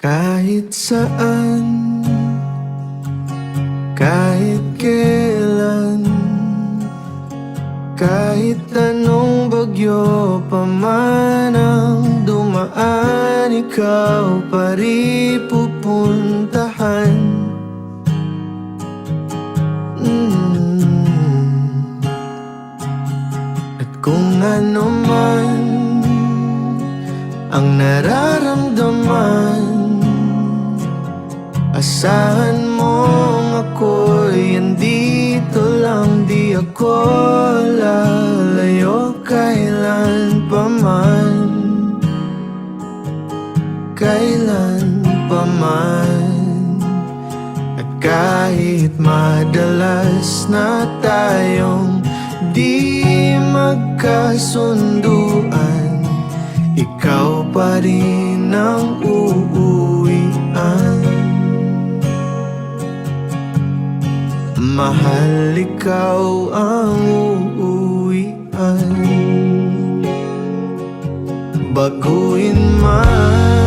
Kahit saan, kahit kailan, kahit anong bagyo pa man ang dumaan, ikaw pa rin pupuntahan. At kung ano man ang nararamdaman, asahan mong ako'y andito lang. Di ako lalayo kailan pa man, kailan pa man. At kahit madalas na tayong di magkasunduan, ikaw pa rin ang uuwian. Mahal, ikaw ang uuwian. Baguhin man